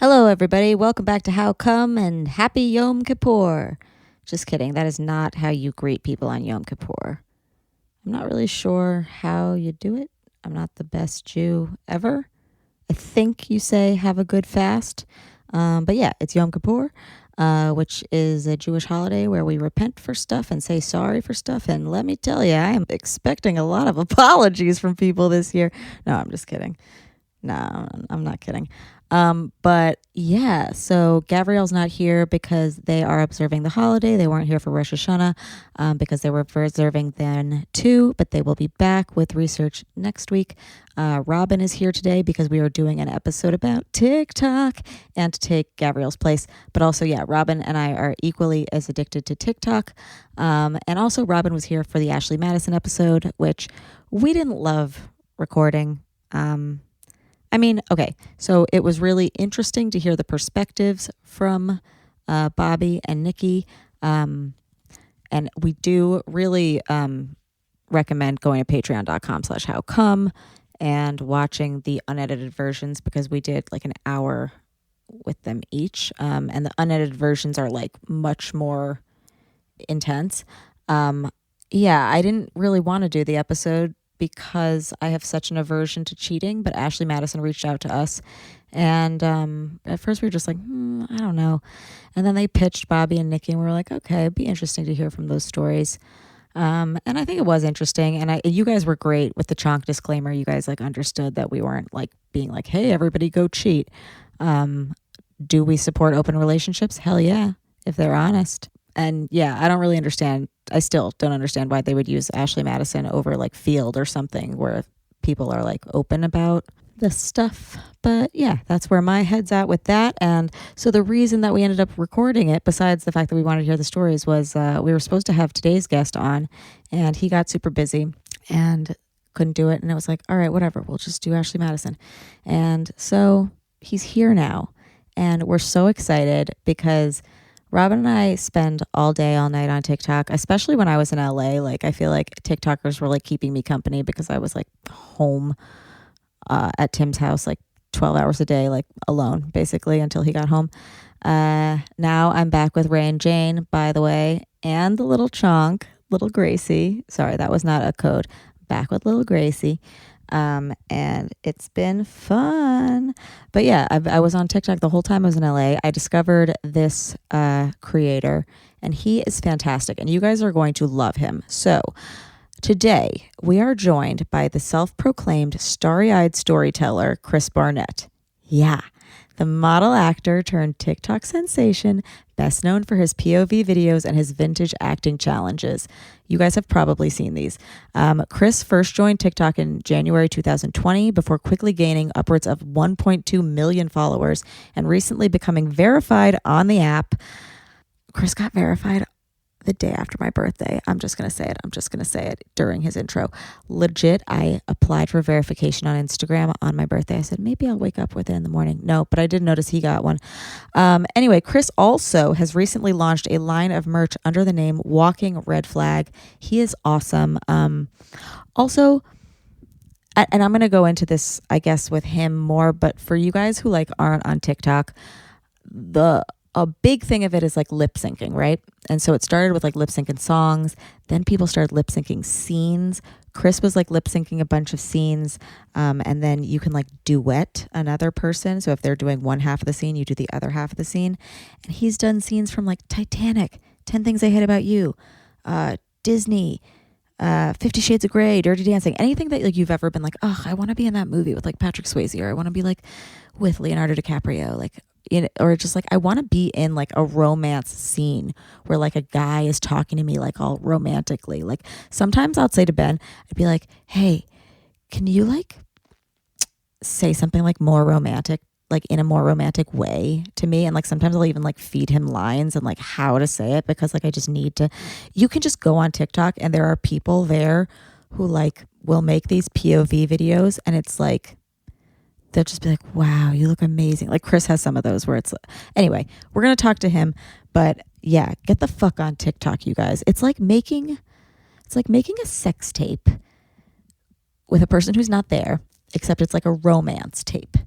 Hello, everybody. Welcome back to How Come and Happy Yom Kippur. Just kidding. That is not how you greet people on Yom Kippur. I'm not really sure how you do it. I'm not the best Jew ever. I think you say have a good fast. But yeah, it's Yom Kippur, which is a Jewish holiday where we repent for stuff and say sorry for stuff. And let me tell you, I am expecting a lot of apologies from people this year. No, I'm just kidding. No, I'm not kidding. But yeah, so Gabrielle's not here because they are observing the holiday. They weren't here for Rosh Hashanah because they were observing then too, but they will be back with research next week. Robin is here today because we are doing an episode about TikTok and to take Gabrielle's place. But also, yeah, Robin and I are equally as addicted to TikTok. And also Robin was here for the Ashley Madison episode, which we didn't love recording. Okay, so it was really interesting to hear the perspectives from Bobby and Nikki. And we do really recommend going to patreon.com/howcome and watching the unedited versions because we did like an hour with them each. And the unedited versions are like much more intense. Yeah, I didn't really want to do the episode because I have such an aversion to cheating, but Ashley Madison reached out to us. And at first we were just like, I don't know. And then they pitched Bobby and Nikki, and we were like, okay, it'd be interesting to hear from those stories. And I think it was interesting. And you guys were great with the chonk disclaimer. You guys like understood that we weren't like being like, hey, everybody go cheat. Do we support open relationships? Hell yeah, if they're honest. And yeah, I still don't understand why they would use Ashley Madison over like Field or something where people are like open about this stuff. But yeah, that's where my head's at with that. And so the reason that we ended up recording it, besides the fact that we wanted to hear the stories, was we were supposed to have today's guest on and he got super busy and couldn't do it. And it was like, all right, whatever, we'll just do Ashley Madison. And so he's here now. And we're so excited because Robin and I spend all day, all night on TikTok, especially when I was in LA. Like, I feel like TikTokers were like keeping me company because I was like home at Tim's house, like 12 hours a day, like alone, basically, until he got home. Now I'm back with Ray and Jane, by the way, and the little chonk, little Gracie. Sorry, that was not a code. Back with little Gracie. And it's been fun. But yeah, I was on TikTok the whole time I was in LA. I discovered this creator and he is fantastic and you guys are going to love him. So today we are joined by the self-proclaimed starry-eyed storyteller, Chris Barnett. Yeah, the model actor turned TikTok sensation, best known for his POV videos and his vintage acting challenges. You guys have probably seen these. Chris first joined TikTok in January 2020 before quickly gaining upwards of 1.2 million followers and recently becoming verified on the app. Chris got verified the day after my birthday. I'm just going to say it during his intro. Legit, I applied for verification on Instagram on my birthday. I said, maybe I'll wake up with it in the morning. No, but I did notice he got one. Anyway, Chris also has recently launched a line of merch under the name Walking Red Flag. He is awesome. Also, and I'm going to go into this, I guess, with him more, but for you guys who like aren't on TikTok, a big thing of it is like lip syncing, right? And so it started with like lip syncing songs. Then people started lip syncing scenes. Chris was like lip syncing a bunch of scenes. And then you can like duet another person. So if they're doing one half of the scene, you do the other half of the scene. And he's done scenes from like Titanic, 10 Things I Hate About You, Disney, 50 Shades of Grey, Dirty Dancing, anything that like you've ever been like, oh, I want to be in that movie with like Patrick Swayze, or I want to be like with Leonardo DiCaprio, like, or just like I want to be in like a romance scene where like a guy is talking to me like all romantically. Like sometimes I'll say to Ben, I'd be like, hey, can you like say something like more romantic, like in a more romantic way to me? And like sometimes I'll even like feed him lines and like how to say it because like I just need to. You can just go on TikTok and there are people there who like will make these POV videos and it's like they'll just be like, wow, you look amazing. Like Chris has some of those where it's, anyway, we're going to talk to him, but yeah, get the fuck on TikTok, you guys. It's like making a sex tape with a person who's not there, except it's like a romance tape.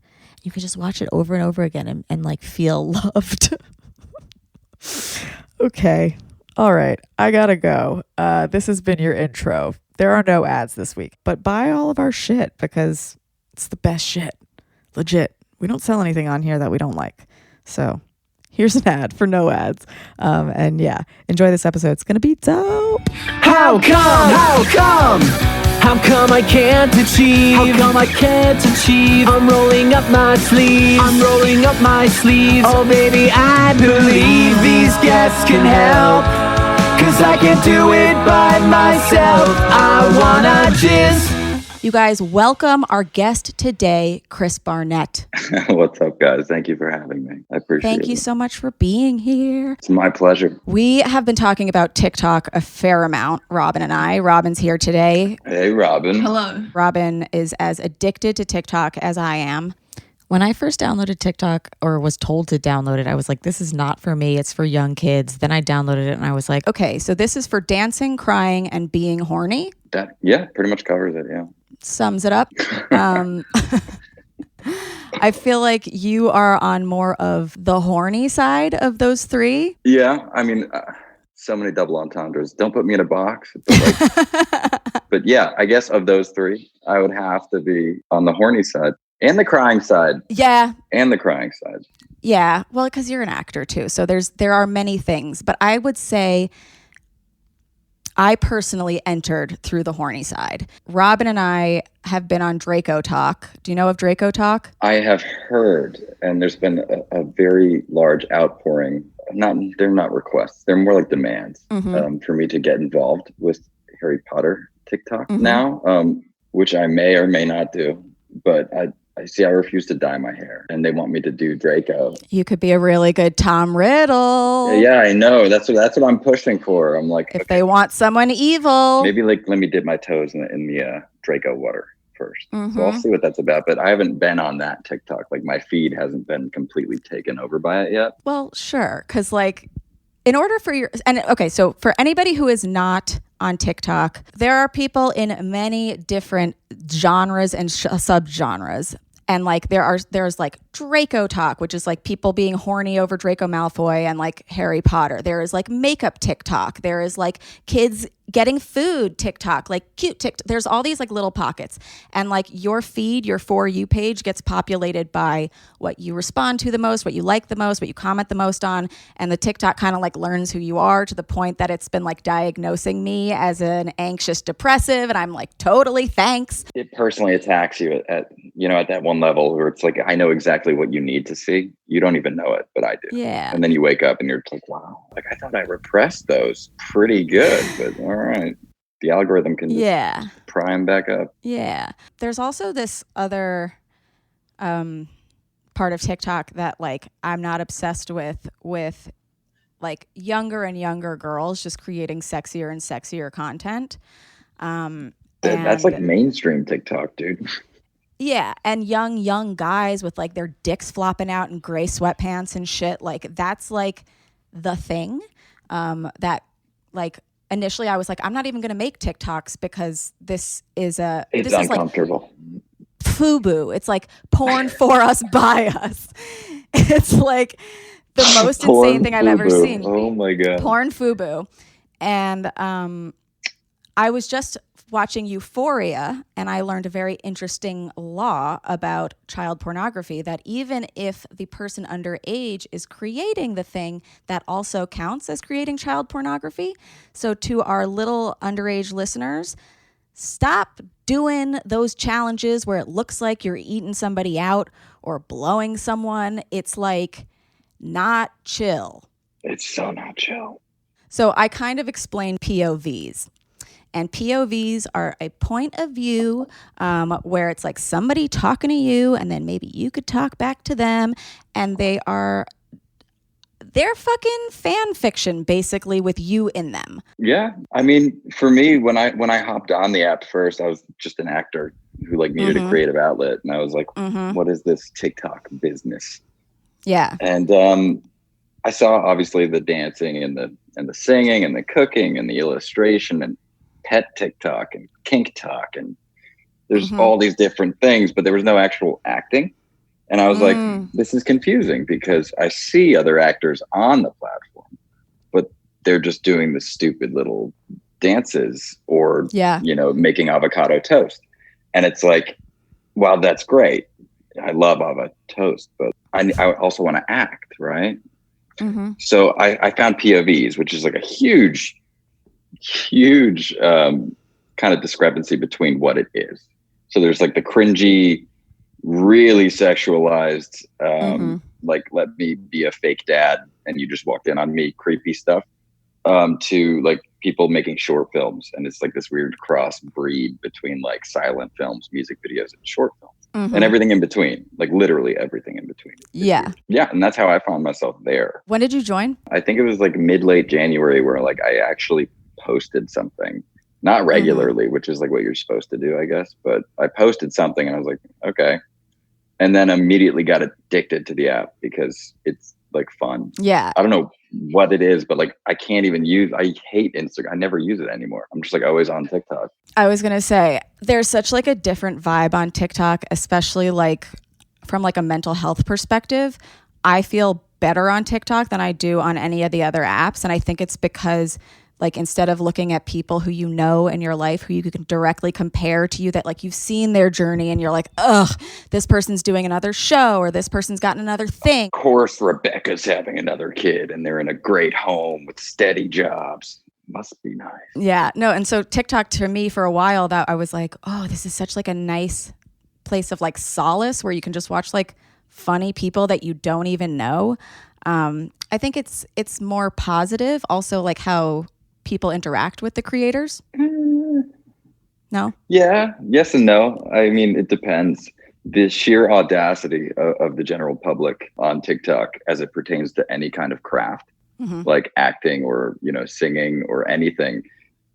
you could just watch it over and over again and like feel loved. Okay. All right. I gotta go. This has been your intro. There are no ads this week, but buy all of our shit because it's the best shit. Legit. We don't sell anything on here that we don't like. So here's an ad for no ads. And yeah, enjoy this episode. It's going to be dope. How come I can't achieve? How come I can't achieve? I'm rolling up my sleeves. Oh baby, I believe these guests can help. 'Cause I can't do it by myself. I wanna jizz. You guys, welcome our guest today, Chris Barnett. What's up, guys? Thank you for having me. I appreciate it. Thank you so much for being here. It's my pleasure. We have been talking about TikTok a fair amount, Robin and I. Robin's here today. Hey, Robin. Hello. Robin is as addicted to TikTok as I am. When I first downloaded TikTok or was told to download it, I was like, this is not for me. It's for young kids. Then I downloaded it and I was like, okay, so this is for dancing, crying, and being horny. Yeah, pretty much covers it, yeah. Sums it up. I feel like you are on more of the horny side of those three. Yeah, I mean, so many double entendres. Don't put me in a box. But yeah, I guess of those three, I would have to be on the horny side. And the crying side. Yeah. And the crying side. Yeah. Well, because you're an actor too. So there are many things. But I would say I personally entered through the horny side. Robin and I have been on Draco Talk. Do you know of Draco Talk? I have heard, and there's been a very large outpouring. They're not requests. They're more like demands for me to get involved with Harry Potter TikTok now, which I may or may not do. But I refuse to dye my hair, and they want me to do Draco. You could be a really good Tom Riddle. Yeah, I know. That's what I'm pushing for. I'm like, if they want someone evil, maybe like let me dip my toes in the Draco water first. So I'll see what that's about. But I haven't been on that TikTok. Like my feed hasn't been completely taken over by it yet. Well, sure, because like in order for so for anybody who is not on TikTok, there are people in many different genres and subgenres. And like there's like Draco Talk, which is like people being horny over Draco Malfoy and like Harry Potter. There is like makeup TikTok. There is like kids getting food TikTok, like cute TikTok. There's all these like little pockets. And like your feed, your For You page gets populated by what you respond to the most, what you like the most, what you comment the most on. And the TikTok kind of like learns who you are to the point that it's been like diagnosing me as an anxious depressive. And I'm like, totally, thanks. It personally attacks you at that one level where it's like, I know exactly what you need to see. You don't even know it, but I do. Yeah. And then you wake up and you're like, wow, like I thought I repressed those pretty good, but all right. The algorithm can just pry them back up. Yeah. There's also this other part of TikTok that like I'm not obsessed with like younger and younger girls just creating sexier and sexier content. That's like mainstream TikTok, dude. Yeah, and young guys with like their dicks flopping out in gray sweatpants and shit. Like that's like the thing that like initially I was like, I'm not even going to make TikToks because this is uncomfortable. Is like FUBU. It's like porn for us, by us. It's like the most insane thing I've ever seen. Oh my God. Porn FUBU. And I was just watching Euphoria, and I learned a very interesting law about child pornography, that even if the person underage is creating the thing, that also counts as creating child pornography. So to our little underage listeners, stop doing those challenges where it looks like you're eating somebody out or blowing someone. It's like not chill. It's so not chill. So I kind of explain POVs. And POVs are a point of view where it's like somebody talking to you and then maybe you could talk back to them. And they're fucking fan fiction, basically, with you in them. Yeah. I mean, for me, when I hopped on the app first, I was just an actor who like needed a creative outlet. And I was like, what is this TikTok business? Yeah. And I saw obviously the dancing and the singing and the cooking and the illustration and pet TikTok and kink talk, and there's all these different things, but there was no actual acting. And I was like, this is confusing because I see other actors on the platform, but they're just doing the stupid little dances or, making avocado toast. And it's like, wow, that's great. I love avocado toast, but I also want to act, right? Mm-hmm. So I found POVs, which is like a huge kind of discrepancy between what it is. So there's like the cringy, really sexualized, like, let me be a fake dad and you just walked in on me creepy stuff, to like people making short films. And it's like this weird cross breed between like silent films, music videos, and short films, and everything in between, like literally everything in between. Yeah. Yeah. And that's how I found myself there. When did you join? I think it was like late January where like I actually posted something. Not regularly, which is like what you're supposed to do, I guess. But I posted something and I was like, okay. And then immediately got addicted to the app because it's like fun. Yeah. I don't know what it is, but like I hate Instagram. I never use it anymore. I'm just like always on TikTok. I was going to say, there's such like a different vibe on TikTok, especially like from like a mental health perspective. I feel better on TikTok than I do on any of the other apps. And I think it's because like instead of looking at people who you know in your life, who you can directly compare to you, that like you've seen their journey and you're like, ugh, this person's doing another show or this person's gotten another thing. Of course, Rebecca's having another kid and they're in a great home with steady jobs. Must be nice. Yeah, no. And so TikTok to me for a while that I was like, oh, this is such like a nice place of like solace where you can just watch like funny people that you don't even know. I think it's more positive. Also like how people interact with the creators? No? Yeah, yes and no. I mean, it depends. The sheer audacity of the general public on TikTok as it pertains to any kind of craft, like acting or, singing or anything.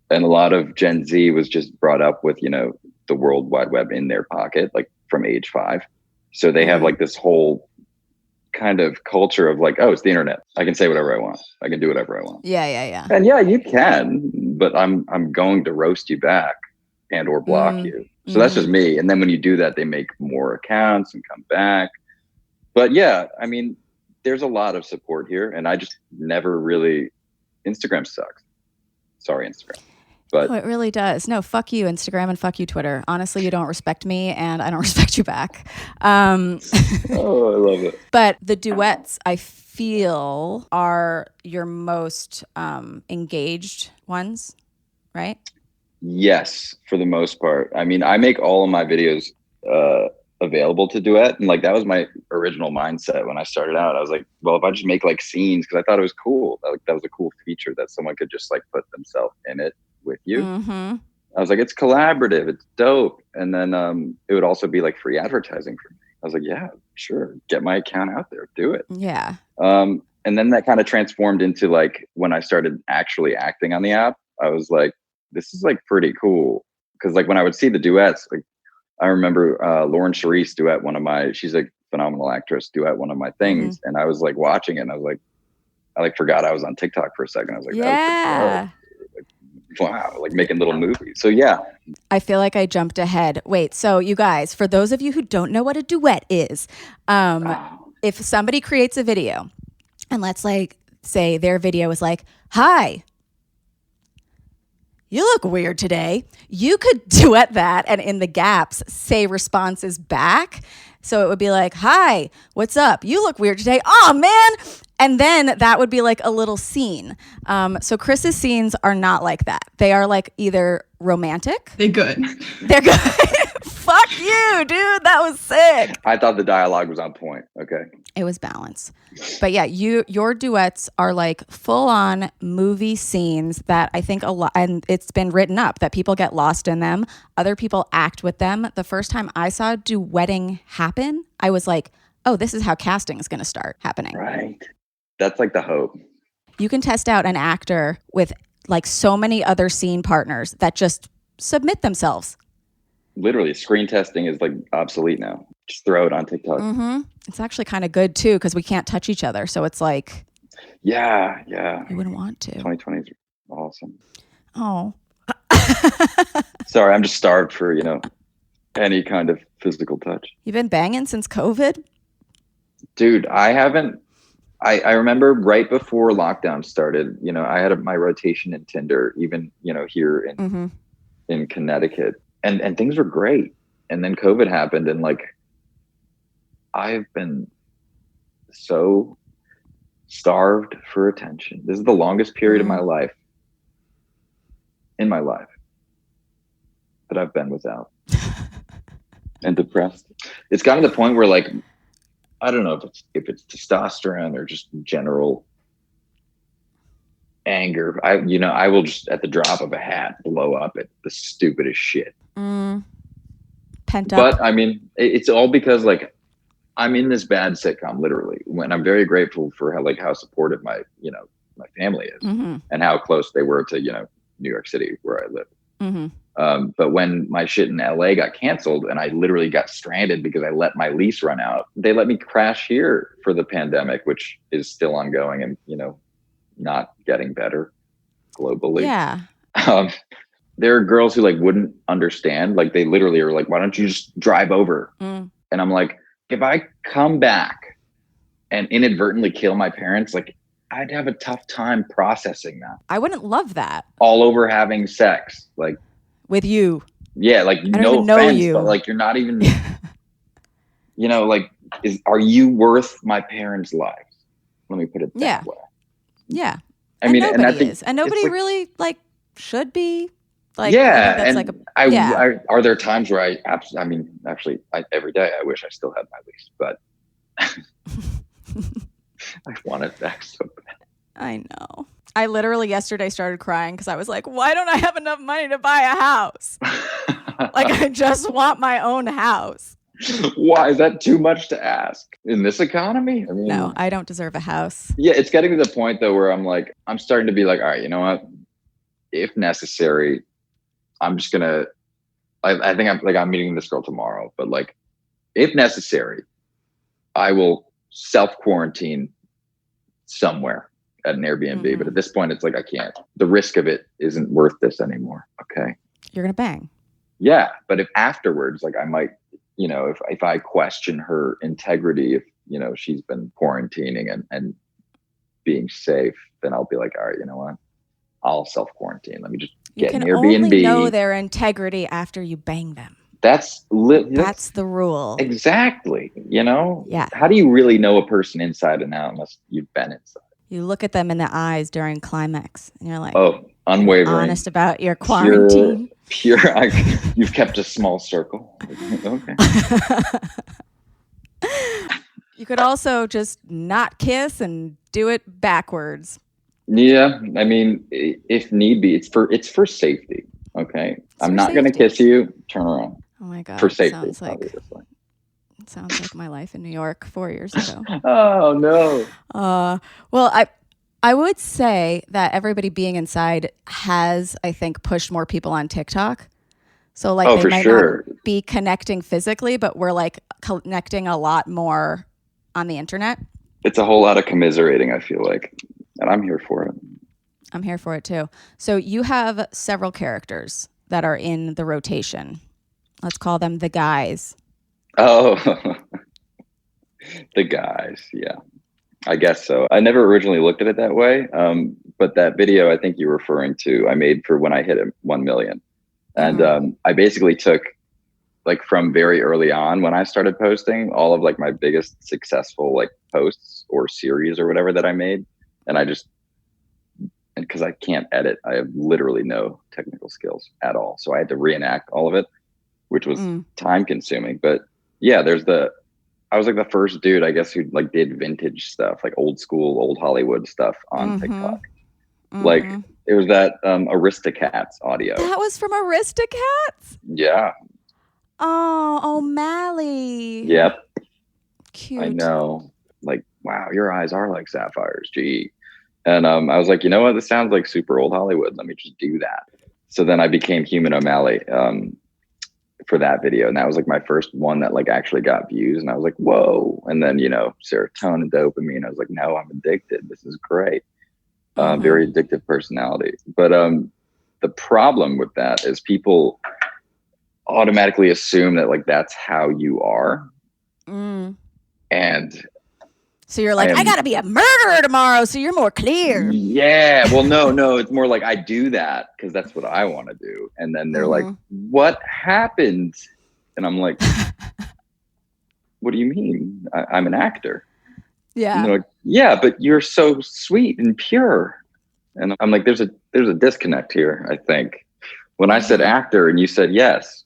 And a lot of Gen Z was just brought up with, the World Wide Web in their pocket, like from age 5. So they have like this whole kind of culture of like, oh, it's the internet. I can say whatever I want. I can do whatever I want. Yeah. And yeah, you can, but I'm going to roast you back and or block you. So that's just me. And then when you do that, they make more accounts and come back. But yeah, I mean, there's a lot of support here, and I just never really. Instagram sucks. Sorry, Instagram. But it really does. No, fuck you, Instagram, and fuck you, Twitter. Honestly, you don't respect me, and I don't respect you back. Oh, I love it. But the duets, I feel, are your most engaged ones, right? Yes, for the most part. I mean, I make all of my videos available to duet, and like that was my original mindset when I started out. I was like, well, if I just make like scenes, because I thought it was cool. That was a cool feature that someone could just like put themselves in it with you. I was like, it's collaborative, it's dope. And then it would also be like free advertising for me. I was like, yeah, sure, get my account out there, do it. Yeah. And then that kind of transformed into like when I started actually acting on the app, I was like, this is like pretty cool. Because like when I would see the duets, like I remember Lauren Charisse duet she's a phenomenal actress, duet one of my things. And I was like watching it and I was like, I like forgot I was on TikTok for a second. I was like, yeah. Wow, like making little movies. So yeah. I feel like I jumped ahead. Wait, so you guys, for those of you who don't know what a duet is, if somebody creates a video and let's like say their video is like, hi, you look weird today. You could duet that and in the gaps say responses back. So it would be like, hi, what's up? You look weird today. Oh, man. And then that would be like a little scene. So Chris's scenes are not like that. They are like either romantic. They're good. They're good. Fuck you, dude. That was sick. I thought the dialogue was on point. Okay. It was balanced. But yeah, your duets are like full on movie scenes that I think a lot, and it's been written up that people get lost in them. Other people act with them. The first time I saw duetting happen, I was like, oh, this is how casting is going to start happening. Right. That's like the hope. You can test out an actor with like so many other scene partners that just submit themselves. Literally, screen testing is like obsolete now. Just throw it on TikTok. It's actually kind of good too because we can't touch each other. So it's like, yeah, you wouldn't want to. 2020 is awesome. Oh, sorry, I'm just starved for any kind of physical touch. You've been banging since COVID? Dude, I haven't. I remember right before lockdown started, you know, I had my rotation in Tinder, even, you know, here in Connecticut, and things were great. And then COVID happened, and like, I've been so starved for attention. This is the longest period of my life, that I've been without and depressed. It's gotten to the point where, like, I don't know if it's testosterone or just general anger. I will just at the drop of a hat blow up at the stupidest shit. Pent up. But I mean, it's all because like I'm in this bad sitcom, literally. When I'm very grateful for how supportive my family is and how close they were to New York City where I live. But when my shit in LA got canceled and I literally got stranded because I let my lease run out, they let me crash here for the pandemic, which is still ongoing and, not getting better globally. Yeah. There are girls who like wouldn't understand. Like they literally are like, why don't you just drive over? And I'm like, if I come back and inadvertently kill my parents, like I'd have a tough time processing that. I wouldn't love that. All over having sex. Like with you. Yeah, like I don't even know you. but like you're not even like are you worth my parents' lives? Let me put it that way. Yeah. I mean, nobody and I think is. And nobody like, really like should be. Like, yeah, that's and like I are there times where I every day I wish I still had my lease, but I want it back so bad. I know. I literally yesterday started crying because I was like, why don't I have enough money to buy a house? Like I just want my own house. Why is that too much to ask in this economy? I mean, no, I don't deserve a house. Yeah, it's getting to the point though where I'm starting to be like, all right, you know what? If necessary, I'm just gonna. I think I'm meeting this girl tomorrow, but like, if necessary, I will self quarantine somewhere at an Airbnb. But at this point, it's like I can't. The risk of it isn't worth this anymore. Okay. You're gonna bang. Yeah, but if afterwards, like I might, if I question her integrity, if she's been quarantining and being safe, then I'll be like, all right, you know what? I'll self quarantine. Let me just get an Airbnb. You can only know their integrity after you bang them. That's the rule. Exactly. Yeah. How do you really know a person inside and out unless you've been inside? You look at them in the eyes during climax, and you're like, "Oh, unwavering, honest about your quarantine." Pure. You've kept a small circle. Okay. You could also just not kiss and do it backwards. Yeah, I mean, if need be, it's for safety. Okay, I'm not going to kiss you. Turn around. Oh my God! For safety. Sounds like my life in New York 4 years ago. Oh no. Well, I would say that everybody being inside has, I think, pushed more people on TikTok. So like they might not be connecting physically, but we're like connecting a lot more on the internet. It's a whole lot of commiserating, I feel like. And I'm here for it. I'm here for it too. So you have several characters that are in the rotation. Let's call them the guys. Oh, the guys. Yeah, I guess so. I never originally looked at it that way. But that video I think you're referring to, I made for when I hit 1 million. And I basically took like from very early on when I started posting all of like my biggest successful like posts or series or whatever that I made. And I just, and because I can't edit, I have literally no technical skills at all. So I had to reenact all of it, which was time consuming. But yeah, I was like the first dude, I guess, who like did vintage stuff, like old school, old Hollywood stuff on TikTok. Like it was that Aristocats audio. That was from Aristocats? Yeah. Oh, O'Malley. Yep. Cute. I know. Like, wow, your eyes are like sapphires. Gee. And I was like, you know what? This sounds like super old Hollywood. Let me just do that. So then I became Human O'Malley for that video. And that was like my first one that like actually got views. And I was like, whoa. And then, serotonin, dopamine. I was like, no, I'm addicted. This is great. Very addictive personality. But the problem with that is people automatically assume that like that's how you are. And So you're like, I got to be a murderer tomorrow, so you're more clear. Yeah. Well, no. It's more like I do that because that's what I want to do. And then they're like, what happened? And I'm like, what do you mean? I'm an actor. Yeah. And they're like, yeah, but you're so sweet and pure. And I'm like, there's a disconnect here, I think. When I said actor and you said yes,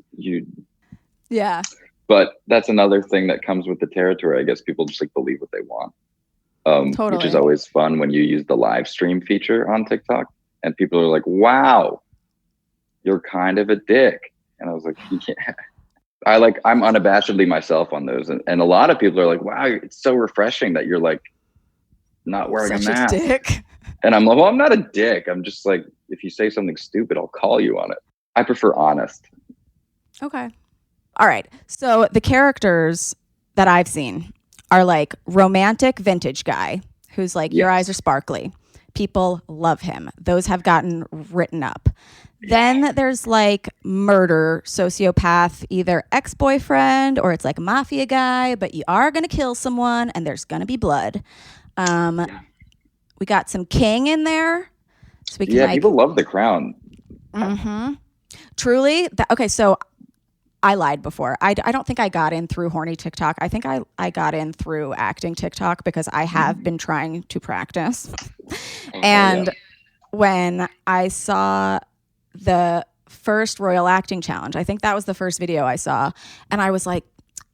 Yeah. But that's another thing that comes with the territory. I guess people just like believe what they want. Totally. Which is always fun when you use the live stream feature on TikTok and people are like, wow, you're kind of a dick. And I was like, yeah. I'm unabashedly myself on those. And a lot of people are like, wow, it's so refreshing that you're like not wearing a mask. Dick. And I'm like, well, I'm not a dick. I'm just like, if you say something stupid, I'll call you on it. I prefer honest. Okay. All right. So the characters that I've seen are like romantic vintage guy who's like, your eyes are sparkly. People love him. Those have gotten written up. Then there's like murder, sociopath, either ex-boyfriend or it's like a mafia guy, but you are going to kill someone and there's going to be blood. We got some king in there. So we can people love The Crown. Truly. Okay, so I lied before. I don't think I got in through horny TikTok. I think I got in through acting TikTok because I have been trying to practice. When I saw the first Royal Acting Challenge, I think that was the first video I saw. And I was like,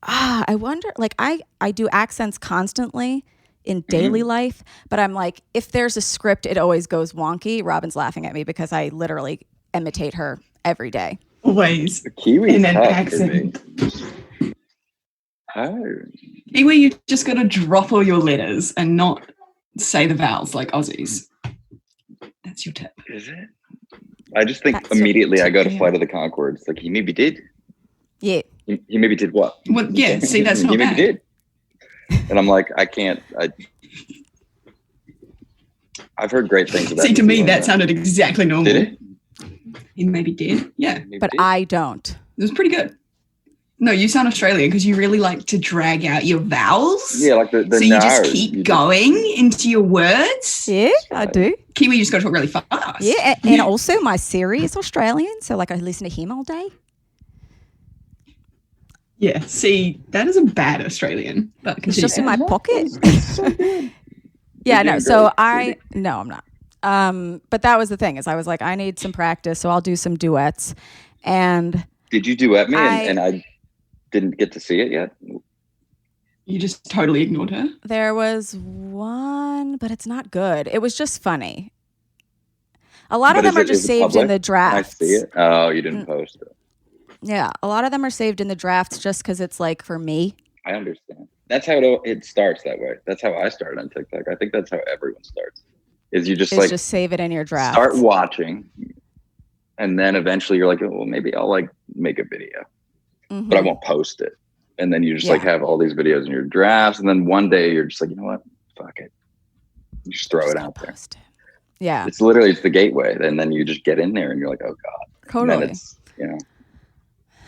I wonder, like I do accents constantly in daily life, but I'm like, if there's a script, it always goes wonky. Robin's laughing at me because I literally imitate her every day. Always. Kiwi in an accent. Kiwi, you just got to drop all your letters and not say the vowels like Aussies. That's your tip. Is it? I just think immediately I go to Flight of the Conchords. Like, he maybe did. Yeah. He maybe did what? Well, yeah, see, that's not he bad. Maybe did. And I'm like, I can't. I've heard great things about it. See, to me, that sounded exactly normal. Did it? He maybe did. Yeah. But I don't. It was pretty good. No, you sound Australian because you really like to drag out your vowels. Yeah, like the so you just keep going into your words. Yeah, I do. Kiwi, you just got to talk really fast. Yeah, and also my Siri is Australian, so like I listen to him all day. Yeah, see, that is a bad Australian. But it's just in my pocket. Yeah, no. So no, I'm not. But that was the thing is I was like, I need some practice, so I'll do some duets. And did you duet me? And I didn't get to see it yet. You just totally ignored her. There was one, but it's not good. It was just funny. A lot of them are just saved in the drafts. I see it. Oh, you didn't post it. Yeah, a lot of them are saved in the drafts just because it's like for me. I understand. That's how it starts that way. That's how I started on TikTok. I think that's how everyone starts. Is you just just save it in your draft. Start watching, and then eventually you're like, oh, well, maybe I'll like make a video, but I won't post it. And then you just like have all these videos in your drafts, and then one day you're just like, you know what, fuck it, you just throw it out there. Yeah, it's the gateway, and then you just get in there, and you're like, oh god, totally. And then it's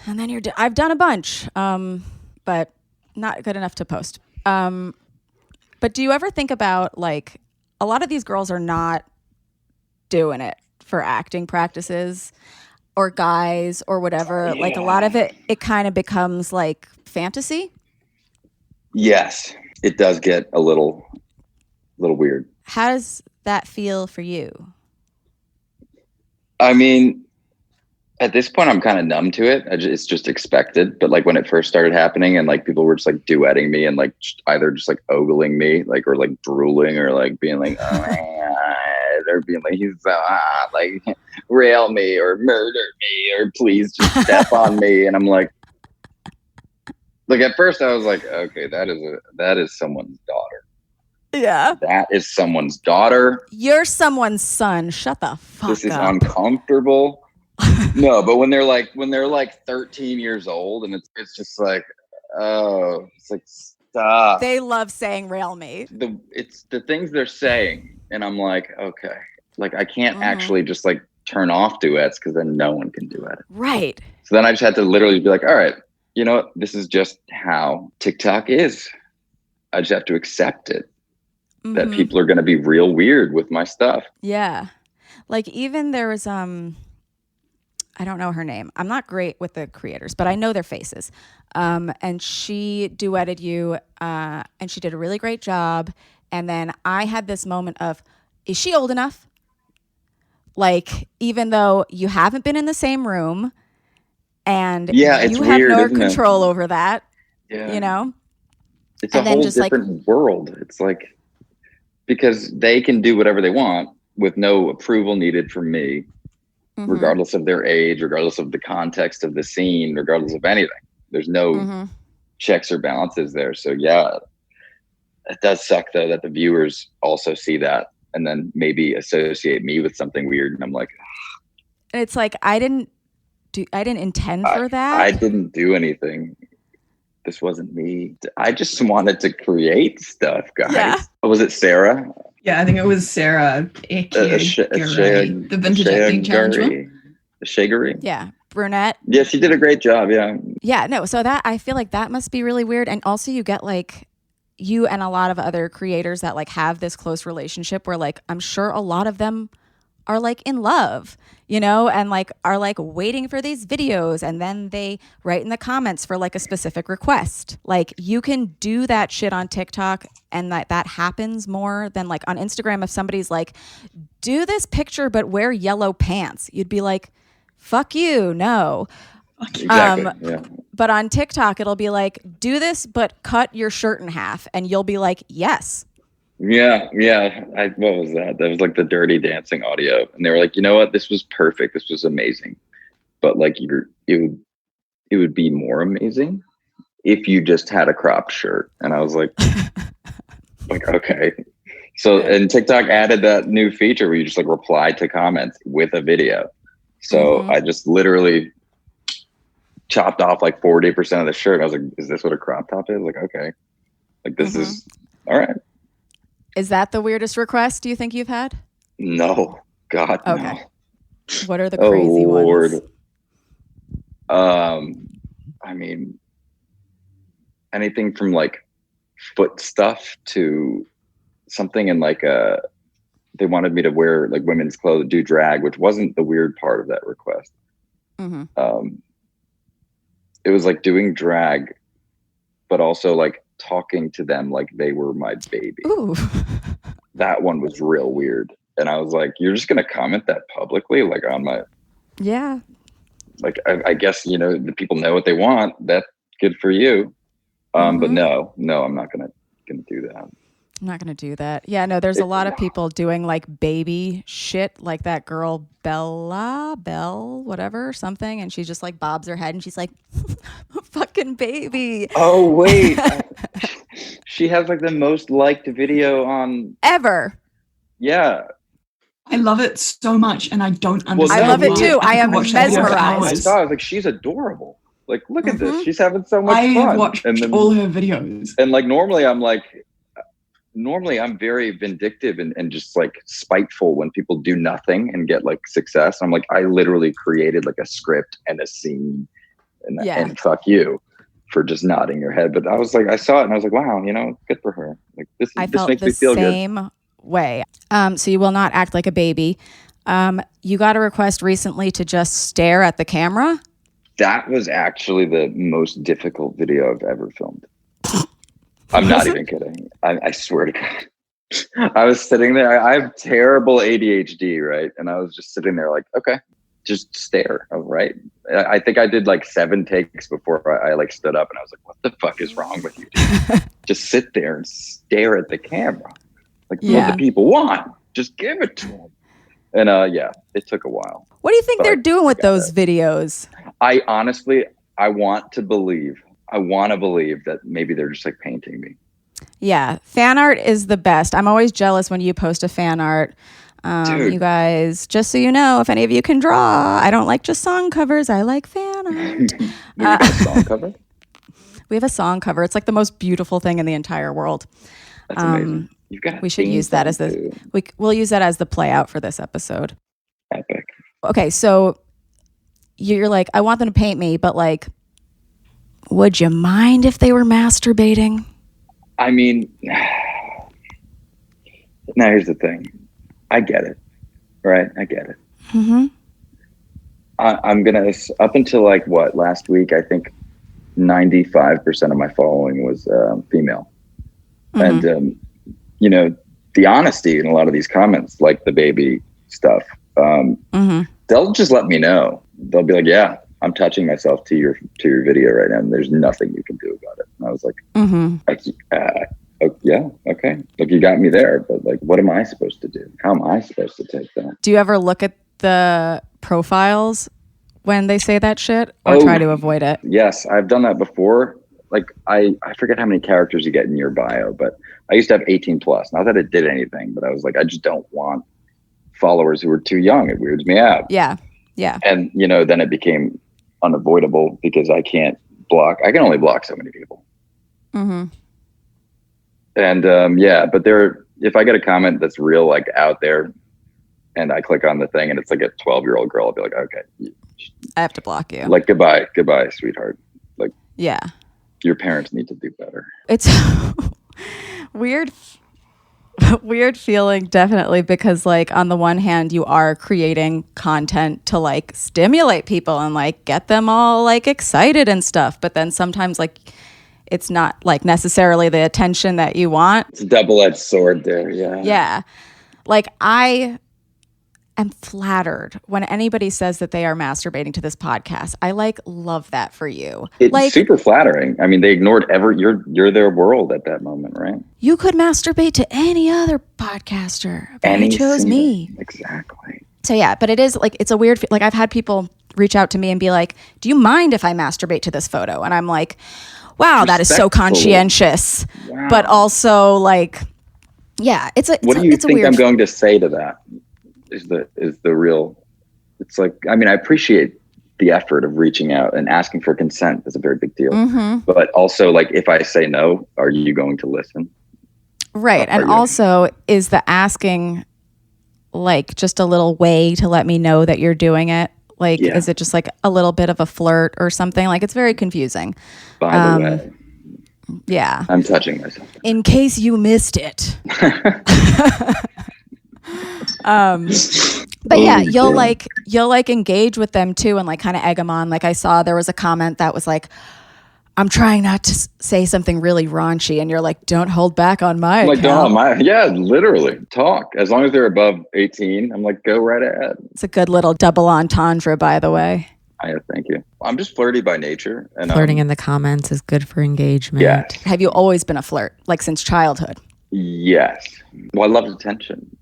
and then I've done a bunch, but not good enough to post. But do you ever think about like? A lot of these girls are not doing it for acting practices or guys or whatever. Yeah. Like a lot of it kind of becomes like fantasy. Yes, it does get a little weird. How does that feel for you? I mean, at this point, I'm kind of numb to it. It's just expected. But like when it first started happening and like people were just like duetting me and like either just like ogling me, like, or like drooling or like being like, oh my God, or being like, he's so hot, like rail me or murder me or please just step on me. And I'm like at first I was like, okay, that is someone's daughter. Yeah. That is someone's daughter. You're someone's son. Shut the fuck up. This is uncomfortable. No, but when they're like 13 years old and it's just like, oh, it's like stop. They love saying rail me. It's the things they're saying, and I'm like, okay, like I can't actually just like turn off duets because then no one can duet it. Right. So then I just had to literally be like, all right, you know what? This is just how TikTok is. I just have to accept it. that people are going to be real weird with my stuff. Yeah. Like even there was, I don't know her name. I'm not great with the creators, but I know their faces. And she duetted you, and she did a really great job. And then I had this moment of, is she old enough? Like, even though you haven't been in the same room and you have weird, no control over that, you know? It's a whole different world. It's like, because they can do whatever they want with no approval needed from me. Regardless of their age, regardless of the context of the scene, regardless of anything. There's no checks or balances there. So yeah, it does suck though that the viewers also see that and then maybe associate me with something weird. And I'm like, it's like, I didn't intend for that. I didn't do anything. This wasn't me. I just wanted to create stuff, guys. Yeah. Was it Sarah? Yeah, I think it was Sarah. The Vintage Acting Challenge one. Shagari? Yeah. Brunette. Yeah, she did a great job, yeah. Yeah, no, so that, I feel like that must be really weird. And also you get like, you and a lot of other creators that like have this close relationship where like, I'm sure a lot of them are like in love, you know, and like are like waiting for these videos, and then they write in the comments for like a specific request. Like you can do that shit on TikTok, and that happens more than like on Instagram. If somebody's like, do this picture but wear yellow pants, you'd be like, fuck you, no. Exactly. But on TikTok it'll be like, do this but cut your shirt in half, and you'll be like, yes. Yeah. What was that? That was like the Dirty Dancing audio, and they were like, you know what? This was perfect. This was amazing, but like it would be more amazing if you just had a cropped shirt. And I was like, okay. So and TikTok added that new feature where you just like reply to comments with a video. So I just literally chopped off like 40% of the shirt. I was like, is this what a crop top is? Like, okay, like this is all right. Is that the weirdest request you think you've had? No, God, okay. No. What are the crazy ones? I mean, anything from like foot stuff to something in like they wanted me to wear like women's clothes, do drag, which wasn't the weird part of that request. It was like doing drag, but also like talking to them like they were my baby. Ooh. That one was real weird. And I was like, you're just going to comment that publicly? Like on my... Yeah. Like, I guess, you know, the people know what they want. That's good for you. But no, I'm not going to do that. I'm not going to do that. Yeah, no, there's a lot of people doing like baby shit, like that girl Belle, whatever, something. And she just like bobs her head and she's like, fucking baby. Oh, wait. She has like the most liked video on... Ever. Yeah. I love it so much, and I don't understand. I love it too. I am mesmerized. I was like, she's adorable. Like, look at this. She's having so much fun. I've watched all her videos. And like, normally I'm very vindictive and just like spiteful when people do nothing and get like success. I'm like, I literally created like a script and a scene, and fuck you for just nodding your head. But I was like, I saw it and I was like, wow, you know, good for her. Like this makes me feel good. Same way. So you will not act like a baby. You got a request recently to just stare at the camera. That was actually the most difficult video I've ever filmed. I'm not even kidding. I swear to God. I was sitting there. I have terrible ADHD, right? And I was just sitting there like, okay, just stare. All right. I think I did like 7 takes before I like stood up, and I was like, what the fuck is wrong with you, dude? Just sit there and stare at the camera. Like what the people want. Just give it to them. And it took a while. What do you think they're doing with those videos? I honestly want to believe that maybe they're just like painting me. Yeah. Fan art is the best. I'm always jealous when you post a fan art. You guys, just so you know, if any of you can draw, I don't like just song covers. I like fan art. You got a song cover? We have a song cover. It's like the most beautiful thing in the entire world. That's amazing. We should use that as we'll use that as the play out for this episode. Epic. Okay, so you're like, I want them to paint me, but like, would you mind if they were masturbating? I mean, Now here's the thing. I get it. Right? I get it. Mm-hmm. I'm going to, up until like what, last week, I think 95% of my following was female. Mm-hmm. And, you know, the honesty in a lot of these comments, like the baby stuff, Mm-hmm. they'll just let me know. They'll be like, yeah, I'm touching myself to your video right now, and there's nothing you can do about it. And I was like, Mm-hmm. yeah, okay. Like, you got me there, but like, what am I supposed to do? How am I supposed to take that? Do you ever look at the profiles when they say that shit, or try to avoid it? Yes, I've done that before. Like, I forget how many characters you get in your bio, but I used to have 18 plus. Not that it did anything, but I was like, I just don't want followers who are too young. It weirds me out. Yeah. Yeah. And, you know, then it became unavoidable because I can't block. I can only block so many people. Mm-hmm. And yeah, but if I get a comment that's real, like out there, and I click on the thing and it's like a 12-year-old girl, I'll be like, okay, I have to block you. like, goodbye, sweetheart. Like, yeah, your parents need to do better. It's weird feeling, definitely, because like on the one hand you are creating content to like stimulate people and like get them all like excited and stuff, but then sometimes like it's not like necessarily the attention that you want. It's a double-edged sword there. Yeah, like I am flattered when anybody says that they are masturbating to this podcast. I like love that for you. It's like super flattering. I mean, they ignored you're their world at that moment, right? You could masturbate to any other podcaster, but you chose me. Exactly. So yeah, but it is like, it's a weird, like I've had people reach out to me and be like, do you mind if I masturbate to this photo? And I'm like, wow, that is so conscientious. Wow. But also like, yeah, what do you think I'm going to say to that? Is the real, it's like, I mean, I appreciate the effort of reaching out and asking for consent is a very big deal. Mm-hmm. But also, like, if I say no, are you going to listen? Right. And also, is the asking like just a little way to let me know that you're doing it? Like, is it just like a little bit of a flirt or something? Like, it's very confusing. By the way. Yeah. I'm touching myself. In case you missed it. But yeah, you'll like engage with them too and like kind of egg them on. Like I saw there was a comment that was like, I'm trying not to say something really raunchy, and you're like, don't hold back on my account. Yeah, literally talk. As long as they're above 18, I'm like, go right ahead. It's a good little double entendre, by the way. Thank you. I'm just flirty by nature. And flirting in the comments is good for engagement. Yeah. Have you always been a flirt, like since childhood? Yes. Well, I loved attention.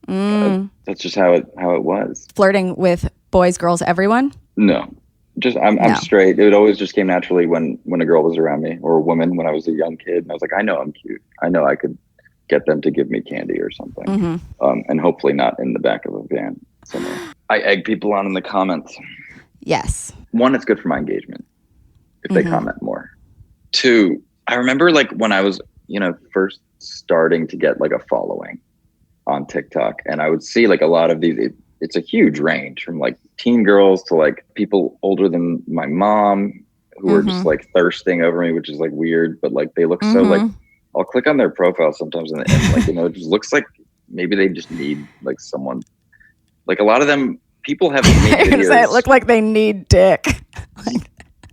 That's just how it was. Flirting with boys, girls, everyone? No. Just I'm straight. It always just came naturally when a girl was around me, or a woman when I was a young kid. And I was like, I know I'm cute. I know I could get them to give me candy or something. Mm-hmm. And hopefully not in the back of a van somewhere. I egg people on in the comments. Yes. One, it's good for my engagement if they comment more. Two, I remember like when I was, first starting to get like a following on TikTok, and I would see like a lot of these, it's a huge range from like teen girls to like people older than my mom who are just like thirsting over me, which is like weird, but like they look so like, I'll click on their profile sometimes and like, it just looks like maybe they just need like someone, like a lot of them, people have made videos. It look like they need dick.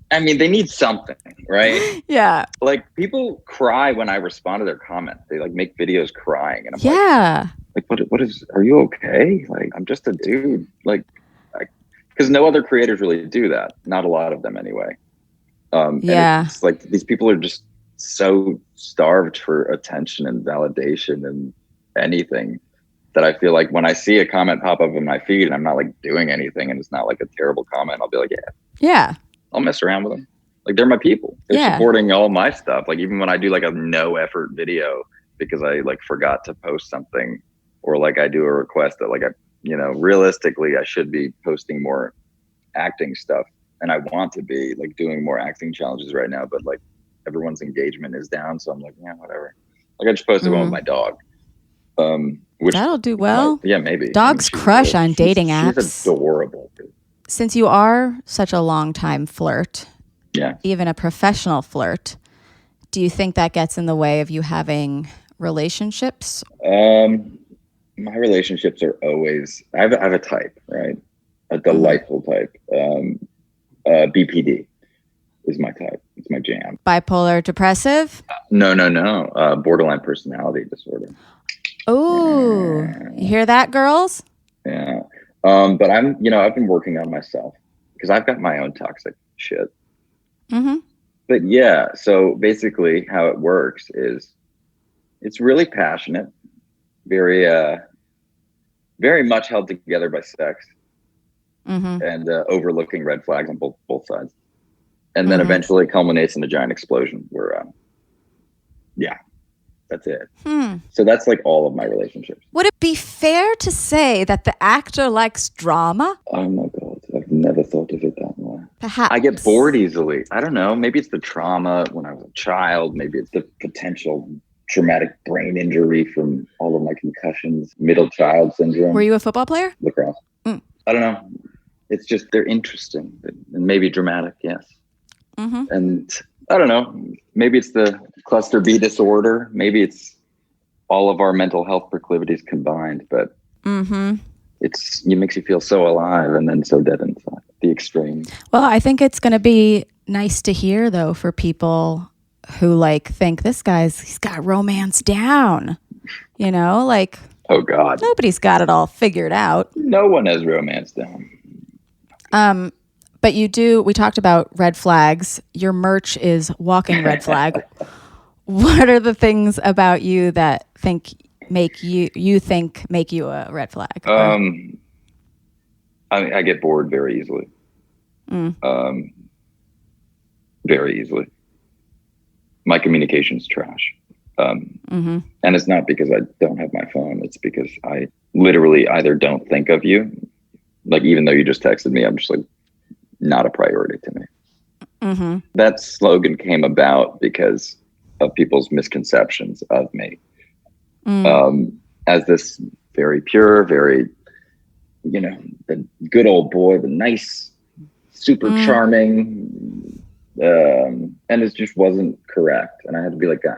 I mean, they need something, right? Yeah. Like people cry when I respond to their comment. They like make videos crying, and I'm like, what is? Are you okay? Like, I'm just a dude. Like, because no other creators really do that. Not a lot of them, anyway. And it's like these people are just so starved for attention and validation and anything that I feel like when I see a comment pop up in my feed and I'm not like doing anything and it's not like a terrible comment, I'll be like, yeah. I'll mess around with them. Like they're my people. They're supporting all my stuff. Like even when I do like a no effort video because I like forgot to post something, or like I do a request that like realistically I should be posting more acting stuff, and I want to be like doing more acting challenges right now, but like everyone's engagement is down, so I'm like, yeah, whatever. Like I just posted one with my dog. Which that'll do well. Maybe. Dogs crush on dating apps. She's adorable. Since you are such a long time flirt, even a professional flirt, do you think that gets in the way of you having relationships? My relationships are always, I have a type, right? A delightful type. BPD is my type. It's my jam. Bipolar depressive? No. Borderline personality disorder. Oh, you hear that, girls? Yeah. But I've been working on myself because I've got my own toxic shit. But yeah, so basically how it works is it's really passionate, very, very much held together by sex and overlooking red flags on both sides. And then eventually culminates in a giant explosion where, that's it. So that's like all of my relationships. Would it be fair to say that the actor likes drama? Oh my God, I've never thought of it that way. Perhaps. I get bored easily. I don't know. Maybe it's the trauma when I was a child. Maybe it's the potential traumatic brain injury from all of my concussions, middle child syndrome. Were you a football player? Lacrosse. I don't know. It's just, they're interesting and maybe dramatic, yes. And I don't know, maybe it's the cluster B disorder. Maybe it's all of our mental health proclivities combined, but it makes you feel so alive and then so dead inside, the extreme. Well, I think it's going to be nice to hear, though, for people who like think he's got romance down, like, oh God, nobody's got it all figured out. No one has romance down. But we talked about red flags. Your merch is walking red flag. What are the things about you that make you a red flag? I get bored very easily. Very easily. My communication's trash. And it's not because I don't have my phone. It's because I literally either don't think of you. Like, even though you just texted me, I'm just like, not a priority to me. That slogan came about because of people's misconceptions of me as this very pure, very, the good old boy, the nice, super charming, and it just wasn't correct. And I had to be like, guys,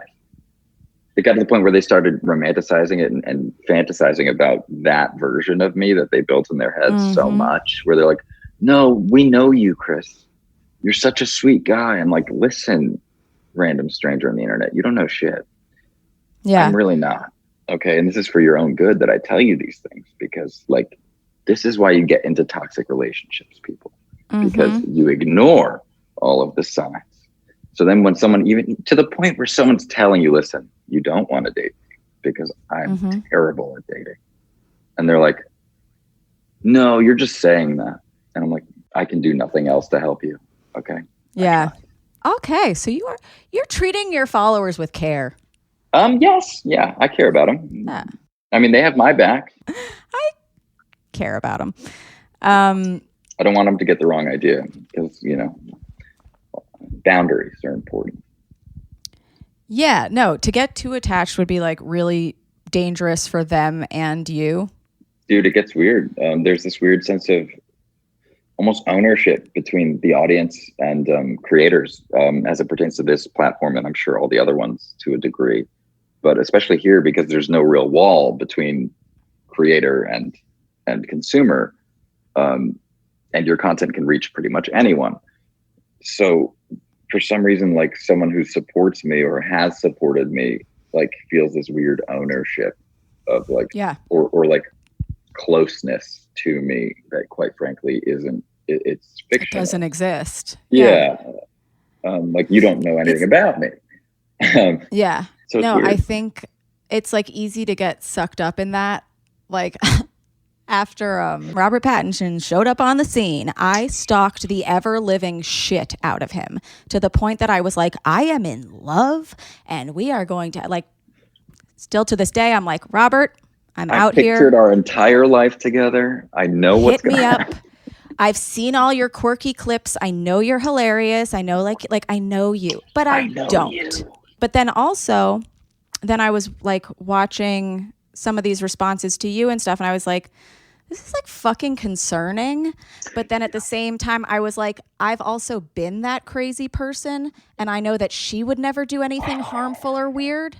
it got to the point where they started romanticizing it and fantasizing about that version of me that they built in their heads so much, where they're like, no, we know you, Chris. You're such a sweet guy. I'm like, listen, random stranger on the internet, you don't know shit. Yeah. I'm really not. Okay. And this is for your own good that I tell you these things, because like, this is why you get into toxic relationships, people, because you ignore all of the signs. So then when someone, even to the point where someone's telling you, listen, you don't want to date me because I'm terrible at dating. And they're like, no, you're just saying that. And I'm like, I can do nothing else to help you. Okay. Yeah. Okay. So you're treating your followers with care. Yes. Yeah. I care about them. Yeah. I mean, they have my back. I care about them. I don't want them to get the wrong idea because, boundaries are important. Yeah. No, to get too attached would be like really dangerous for them and you. Dude, it gets weird. There's this weird sense of almost ownership between the audience and creators as it pertains to this platform, and I'm sure all the other ones to a degree, but especially here because there's no real wall between creator and consumer, and your content can reach pretty much anyone. So for some reason, like someone who supports me or has supported me, like feels this weird ownership of like, or like closeness to me that quite frankly isn't. It's fiction. It doesn't exist. Yeah. Like you don't know anything about me. Yeah. So no, weird. I think it's like easy to get sucked up in that. Like after Robert Pattinson showed up on the scene, I stalked the ever living shit out of him to the point that I was like, I am in love and we are going to like, still to this day, I'm like, Robert, I'm out here. I pictured our entire life together. I know what's going to happen. Hit me up. I've seen all your quirky clips. I know you're hilarious. I know like I know you, but I don't. You. But then also, I was like watching some of these responses to you and stuff. And I was like, this is like fucking concerning. But then at the same time, I was like, I've also been that crazy person. And I know that she would never do anything harmful or weird.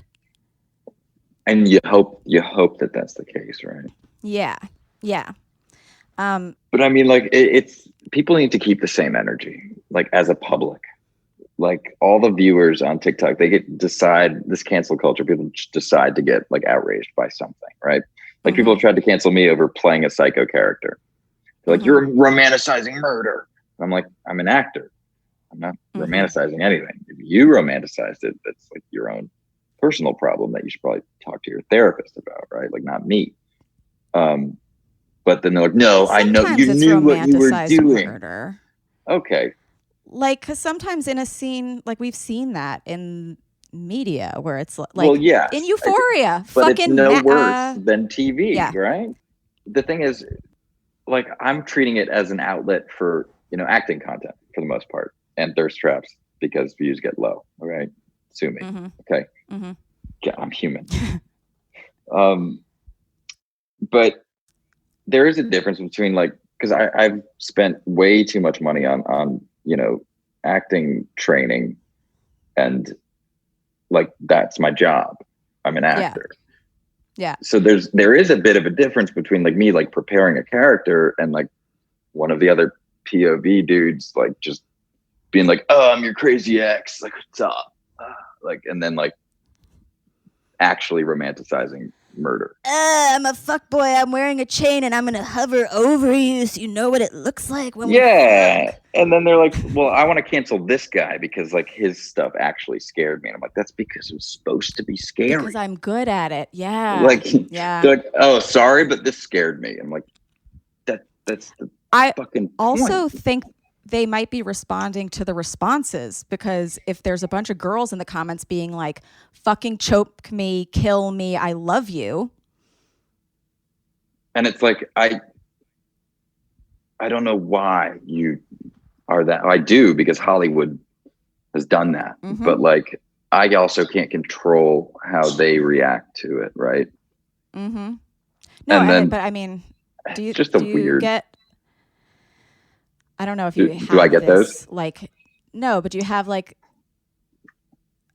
And you hope that that's the case, right? Yeah. But I mean, like, it's people need to keep the same energy, like as a public. Like all the viewers on TikTok, they decide this cancel culture. People just decide to get like outraged by something, right? Like people have tried to cancel me over playing a psycho character. They're like, you're romanticizing murder. I'm like, I'm an actor. I'm not romanticizing anything. If you romanticized it, that's like your own personal problem that you should probably talk to your therapist about, right? Like not me. But then they're like, no, I know you knew what you were doing. Murder. Okay. Like, because sometimes in a scene, like we've seen that in media where it's like, well, yeah, in Euphoria, but it's no worse than TV, right? The thing is, like, I'm treating it as an outlet for, acting content for the most part, and thirst traps because views get low. All right, sue me. Okay, yeah, I'm human. But there is a difference between like, because I've spent way too much money on acting training, and like that's my job. I'm an actor. Yeah. So there is a bit of a difference between like me like preparing a character and like one of the other POV dudes like just being like, oh, I'm your crazy ex, like what's up? Like, and then like actually romanticizing murder. I'm a fuckboy. I'm wearing a chain and I'm gonna hover over you so you know what it looks like when we fuck. And then they're like, well, I want to cancel this guy because like his stuff actually scared me. And I'm like, that's because it was supposed to be scary. Because I'm good at it. Yeah. Like, they're like, oh, sorry, but this scared me. I'm like, that's the fucking point. Also think they might be responding to the responses, because if there's a bunch of girls in the comments being like, fucking choke me, kill me, I love you. And it's like, I don't know why you are that. I do, because Hollywood has done that. But like, I also can't control how they react to it, right? No, but I mean, do you get? I don't know if you have do I get those? Like, no, but do you have like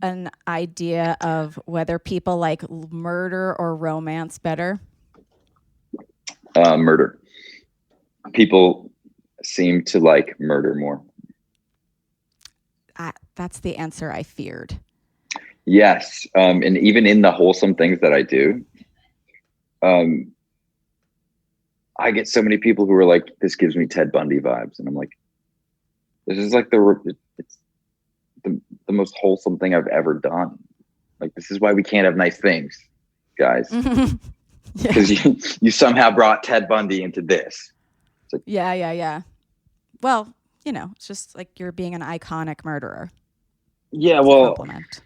an idea of whether people like murder or romance better? Murder. People seem to like murder more. That's the answer I feared. Yes. And even in the wholesome things that I do, I get so many people who are like, this gives me Ted Bundy vibes. And I'm like, this is like it's the most wholesome thing I've ever done. Like, this is why we can't have nice things, guys. Because you somehow brought Ted Bundy into this. Like, yeah. Well, it's just like you're being an iconic murderer. Yeah, it's well, a compliment.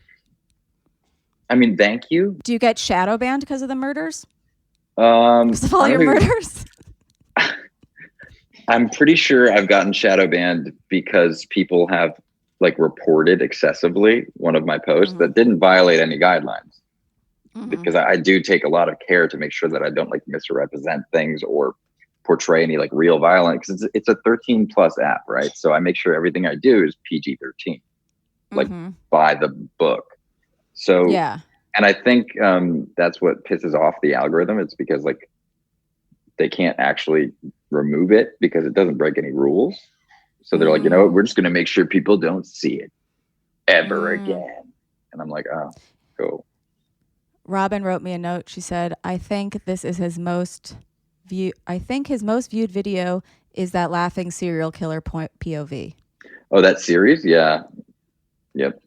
I mean, thank you. Do you get shadow banned because of the murders? Because of all your murders? I'm pretty sure I've gotten shadow banned because people have like reported excessively one of my posts that didn't violate any guidelines. Because I do take a lot of care to make sure that I don't like misrepresent things or portray any like real violence, because it's a 13+ app, right? So I make sure everything I do is PG-13, like by the book. So and I think that's what pisses off the algorithm. It's because like they can't actually remove it because it doesn't break any rules. So they're like, what? We're just going to make sure people don't see it ever again. And I'm like, oh, cool. Robin wrote me a note. She said, I think this is his most viewed video is that laughing serial killer POV. Oh, that series? Yeah. Yep.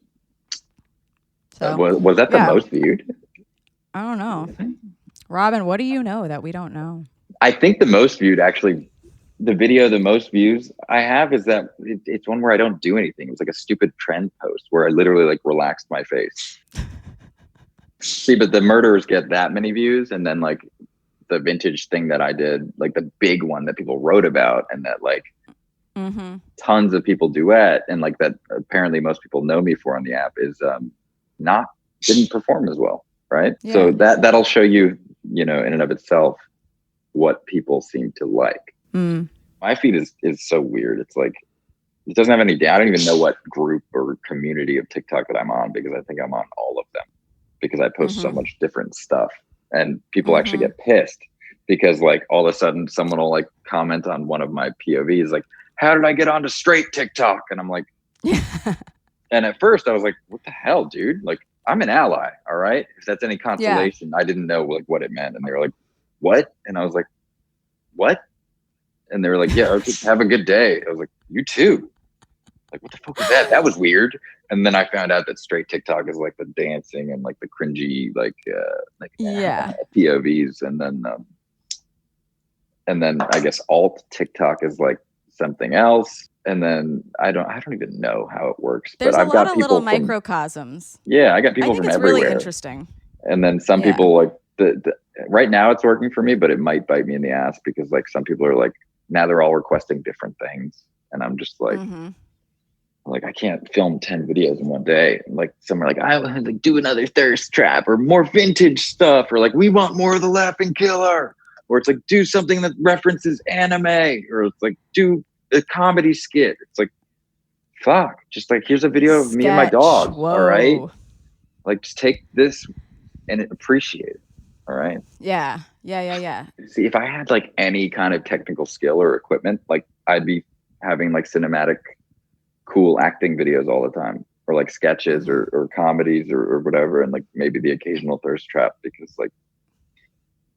So, was that the most viewed? I don't know. Robin, what do you know that we don't know? I think the most viewed, actually, the video, the most views I have is that it's one where I don't do anything. It was like a stupid trend post where I literally like relaxed my face. See, but the murderers get that many views, and then like the vintage thing that I did, like the big one that people wrote about and that like tons of people duet, and like that apparently most people know me for on the app, is didn't perform as well, right? Yeah. So that'll show you, in and of itself what people seem to like. My feed is so weird. It's like, it doesn't have any data. I don't even know what group or community of TikTok that I'm on, because I think I'm on all of them. because I post so much different stuff, and people actually get pissed because like all of a sudden someone will like comment on one of my POVs, like, how did I get onto straight TikTok? And I'm like, and at first I was like, what the hell, dude? Like, I'm an ally. All right. If that's any consolation, I didn't know like what it meant. And they were like, what? And I was like, what? And they were like, yeah, just have a good day. I was like, you too. Like, what the fuck was that? That was weird. And then I found out that straight TikTok is like the dancing and like the cringy, like POVs. And then I guess alt TikTok is like something else. And then I don't even know how it works. There's but a I've lot got of people little microcosms. Yeah, I got people from everywhere. Really interesting. And then some people like right now it's working for me, but it might bite me in the ass because like some people are like, now they're all requesting different things. And I'm just like, like, I can't film 10 videos in one day. And like some are like, I want to like do another thirst trap or more vintage stuff, or like, we want more of the Laughing Killer, or it's like, do something that references anime, or it's like, do a comedy skit. It's like, fuck, just like, here's a video of me and my dog. Whoa. All right. Like, just take this and appreciate it. All right. Yeah. See, if I had like any kind of technical skill or equipment, like I'd be having like cinematic, cool acting videos all the time, or like sketches or comedies or whatever. And like maybe the occasional thirst trap, because like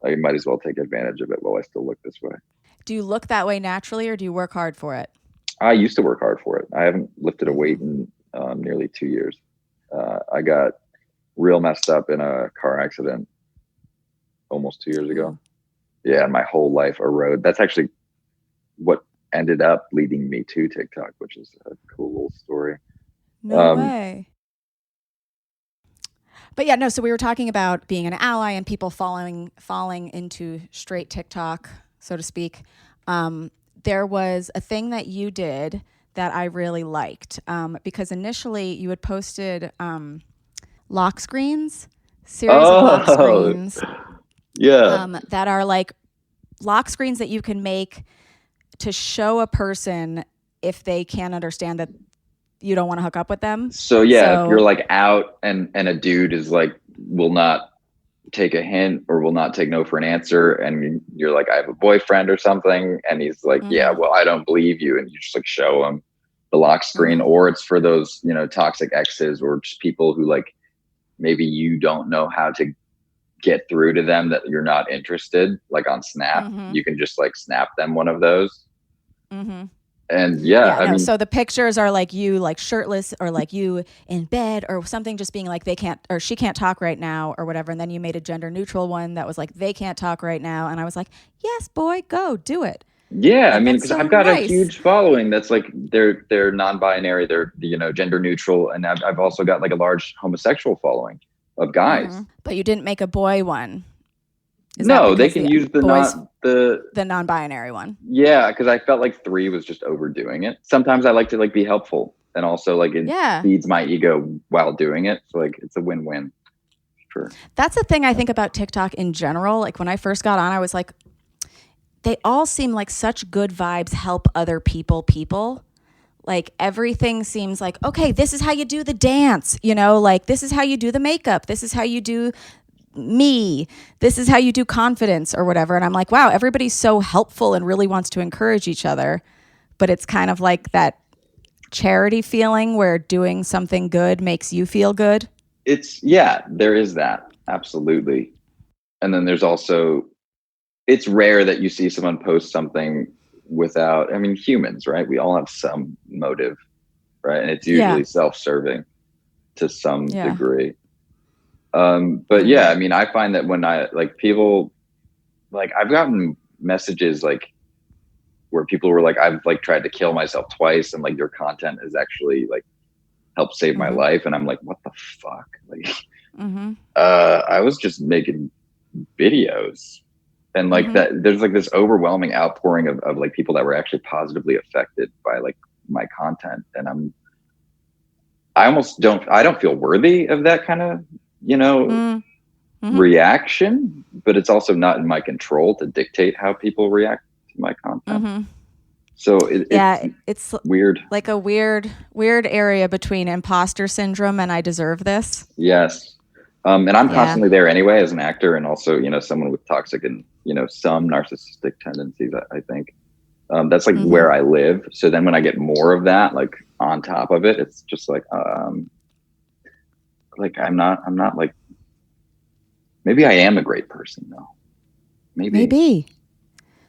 I might as well take advantage of it while I still look this way. Do you look that way naturally, or do you work hard for it? I used to work hard for it. I haven't lifted a weight in nearly 2 years. I got real messed up in a car accident almost 2 years ago. Yeah, and my whole life erode. That's actually what ended up leading me to TikTok, which is a cool little story. No way. But yeah, no, so we were talking about being an ally and people falling into straight TikTok, so to speak. There was a thing that you did that I really liked, because initially you had posted lock screens, series of lock screens. Yeah. That are like lock screens that you can make to show a person if they can't understand that you don't want to hook up with them. So if you're like out and a dude is like, will not take a hint or will not take no for an answer, and you're like, I have a boyfriend or something, and he's like, yeah, well, I don't believe you, and you just like show him the lock screen. Or it's for those, you know, toxic exes, or just people who like maybe you don't know how to get through to them, that you're not interested, like on Snap. You can just like snap them one of those. And I mean, so the pictures are like you like shirtless, or like you in bed or something, just being like, they can't, or she can't talk right now or whatever. And then you made a gender neutral one that was like, they can't talk right now. And I was like, yes, boy, go do it. Yeah. I mean, because I've got a huge following that's like, they're non-binary, they're, you know, gender neutral. And I've also got like a large homosexual following of guys. But you didn't make a boy one. No, they can use the non-binary one. Yeah, because I felt like 3 was just overdoing it. Sometimes I like to like be helpful, and also like it feeds my ego while doing it. So like it's a win-win. Sure. That's the thing I think about TikTok in general. Like when I first got on, I was like, they all seem like such good vibes, help other people. Like everything seems like, okay, this is how you do the dance, you know, like this is how you do the makeup. This is how you do me. This is how you do confidence or whatever. And I'm like, wow, everybody's so helpful and really wants to encourage each other. But it's kind of like that charity feeling where doing something good makes you feel good. There is that. Absolutely. And then there's also, it's rare that you see someone post something without, I mean, humans, right? We all have some motive, right? And it's usually self-serving to some degree. But yeah, I mean, I find that when I like people, like I've gotten messages like where people were like, I've like tried to kill myself twice, and like your content has actually like helped save my life. And I'm like, what the fuck? Like, I was just making videos, and like that, there's like this overwhelming outpouring of like people that were actually positively affected by like my content. And I don't feel worthy of that kind of, you know, reaction, but it's also not in my control to dictate how people react to my content. So it's weird, like a weird area between imposter syndrome and I deserve this. Yes. And I'm constantly there anyway as an actor, and also, you know, someone with toxic and, you know, some narcissistic tendencies, I think. That's like where I live. So then when I get more of that, like on top of it, it's just like I'm not like, maybe I am a great person though. Maybe.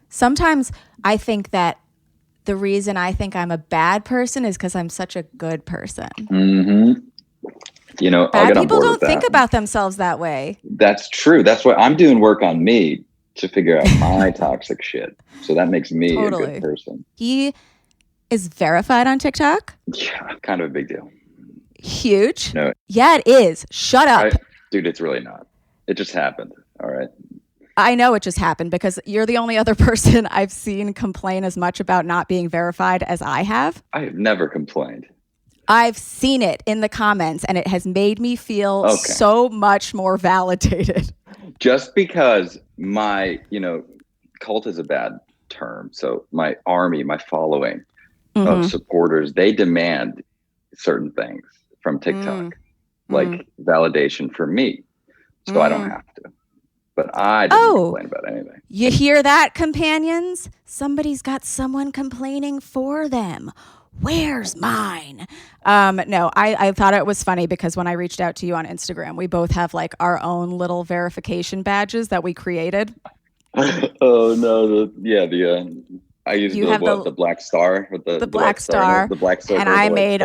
Sometimes I think that the reason I think I'm a bad person is because I'm such a good person. You know, bad people don't think about themselves that way. That's true. That's why I'm doing work on me to figure out my toxic shit. So that makes me a good person. He is verified on TikTok? Yeah, kind of a big deal. Huge? No. Yeah, it is. Shut up. Dude, it's really not. It just happened. All right. I know it just happened because you're the only other person I've seen complain as much about not being verified as I have. I have never complained. I've seen it in the comments, and it has made me feel so much more validated. Just because my, you know, cult is a bad term. So my army, my following of supporters, they demand certain things from TikTok, like validation for me. So I don't have to. But I didn't complain about anything. You hear that, companions? Somebody's got someone complaining for them. Where's mine? No, I thought it was funny because when I reached out to you on Instagram, we both have like our own little verification badges that we created. Oh no! I used the black star with the black star, the black star, and I made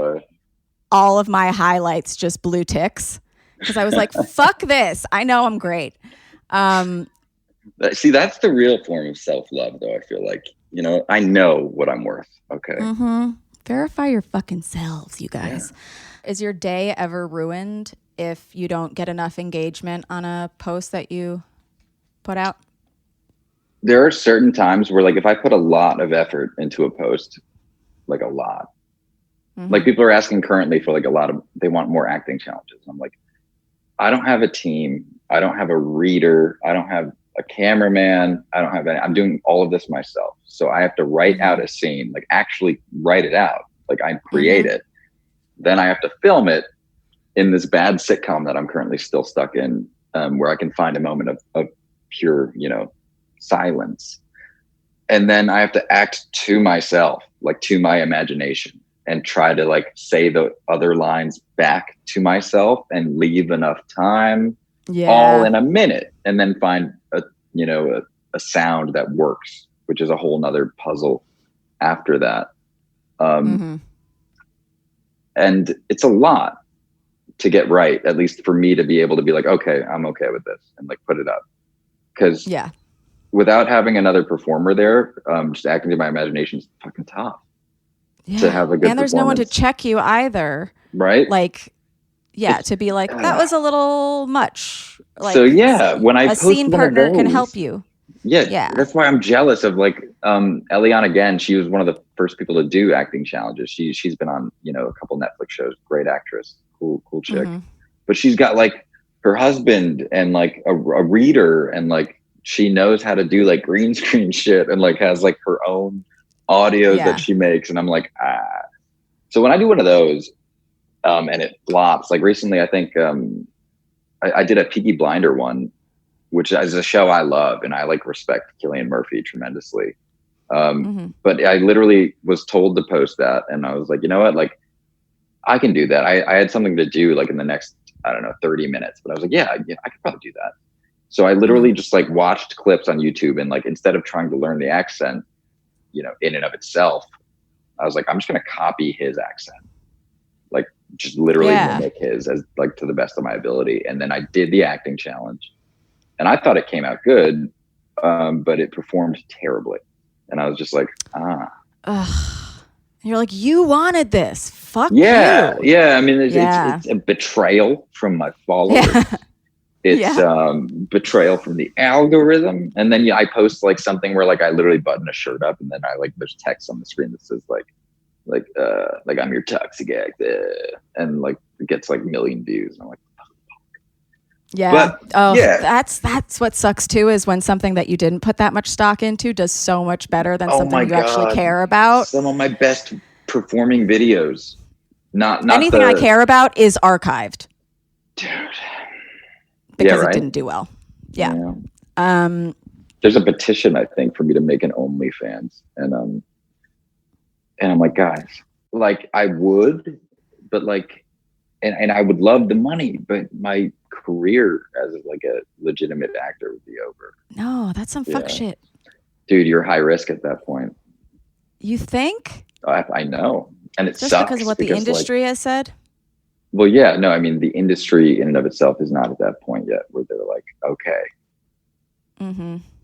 all of my highlights just blue ticks because I was like, "Fuck this! I know I'm great." See, that's the real form of self-love, though. I feel like, you know, I know what I'm worth. Okay. Verify your fucking selves, you guys. Yeah. Is your day ever ruined if you don't get enough engagement on a post that you put out? There are certain times where, like, if I put a lot of effort into a post, like a lot, like people are asking currently for like they want more acting challenges. I'm like, I don't have a team. I don't have a reader. I don't have a cameraman. I don't have any. I'm doing all of this myself. So I have to write out a scene, like actually write it out. Like I create it. Then I have to film it in this bad sitcom that I'm currently still stuck in, where I can find a moment of pure, you know, silence. And then I have to act to myself, like to my imagination, and try to like say the other lines back to myself and leave enough time all in a minute, and then find a sound that works, which is a whole nother puzzle after that. And it's a lot to get right, at least for me to be able to be like, okay, I'm okay with this, and like put it up. Because without having another performer there, just acting to my imagination is fucking tough. To have a good and there's no one to check you either, right? Like, to be like, that was a little much. Like, so when I a post scene partner can help you. That's why I'm jealous of like Eliana. Again, she was one of the first people to do acting challenges. She's been on, you know, a couple Netflix shows. Great actress, cool chick. But she's got like her husband and like a reader, and like she knows how to do like green screen shit, and like has like her own audios that she makes. And I'm like, So when I do one of those and it flops, like recently, I think I did a Peaky Blinder one, which is a show I love, and I like respect Cillian Murphy tremendously. But I literally was told to post that, and I was like, you know what, like I can do that. I had something to do like in the next, I don't know, 30 minutes, but I was like, I could probably do that. So I literally just like watched clips on YouTube, and like, instead of trying to learn the accent, you know, in and of itself, I was like, I'm just going to copy his accent, like just literally mimic his as like to the best of my ability. And then I did the acting challenge, and I thought it came out good, but it performed terribly. And I was just like, You're like, you wanted this. Fuck you. Yeah. I mean, it's a betrayal from my followers. It's betrayal from the algorithm. And then I post like something where like I literally button a shirt up, and then I like there's text on the screen that says like I'm your toxic actor, and like it gets like 1 million views. And I'm like, that's what sucks too, is when something that you didn't put that much stock into does so much better than something you actually care about. Some of my best performing videos, not anything I care about is archived. Dude. because it didn't do well. Yeah. There's a petition, I think, for me to make an OnlyFans, and I'm like, guys, like I would, but like, and I would love the money, but my career as like a legitimate actor would be over. No, that's some fuck shit. Dude, you're high risk at that point. You think? I know. And it just sucks. Because of what the industry has said? Well, yeah, no, I mean, the industry in and of itself is not at that point yet where they're like, okay,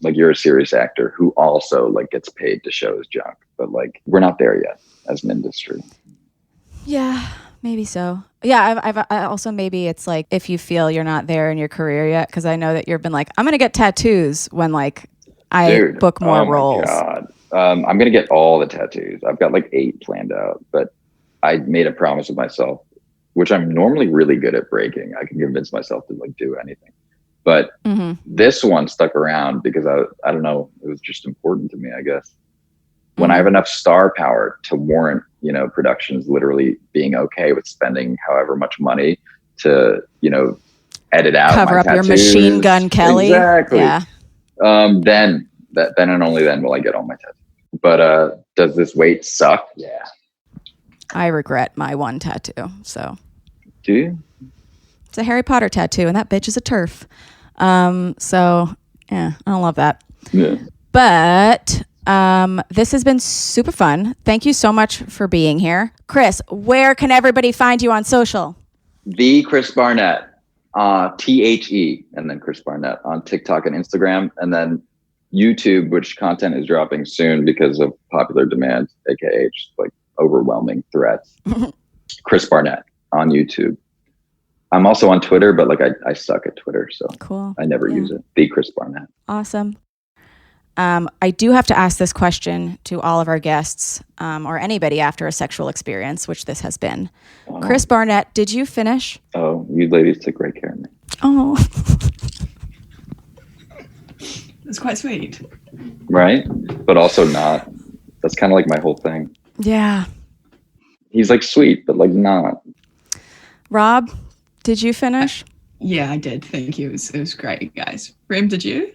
like you're a serious actor who also like gets paid to show his junk. But like, we're not there yet as an industry. Yeah, maybe so. Yeah, I also, maybe it's like if you feel you're not there in your career yet, because I know that you've been like, I'm going to get tattoos when like I book more roles. God. I'm going to get all the tattoos. I've got like 8 planned out, but I made a promise with myself, which I'm normally really good at breaking. I can convince myself to like do anything. But this one stuck around because I don't know, it was just important to me, I guess. When I have enough star power to warrant, you know, productions literally being okay with spending however much money to, you know, edit out cover my up tattoos. Your Machine Gun Kelly. Exactly. Yeah. Then and only then will I get all my tattoos. But does this weight suck? Yeah. I regret my one tattoo. So. Do you? It's a Harry Potter tattoo, and that bitch is a turf. So yeah, I don't love that. Yeah. But this has been super fun. Thank you so much for being here. Chris, where can everybody find you on social? The Chris Barnett, THE, and then Chris Barnett on TikTok and Instagram, and then YouTube, which content is dropping soon because of popular demand, aka just like overwhelming threats. Chris Barnett on YouTube. I'm also on Twitter, but like I suck at Twitter, so cool. I never use it. The Chris Barnett. Awesome. I do have to ask this question to all of our guests, or anybody after a sexual experience, which this has been. Oh. Chris Barnett, did you finish? Oh, you ladies took great care of me. Oh. That's quite sweet. Right? But also not. That's kind of like my whole thing. Yeah. He's like sweet, but like not. Rob, did you finish? Yeah, I did. Thank you. It was great, guys. Rim, did you?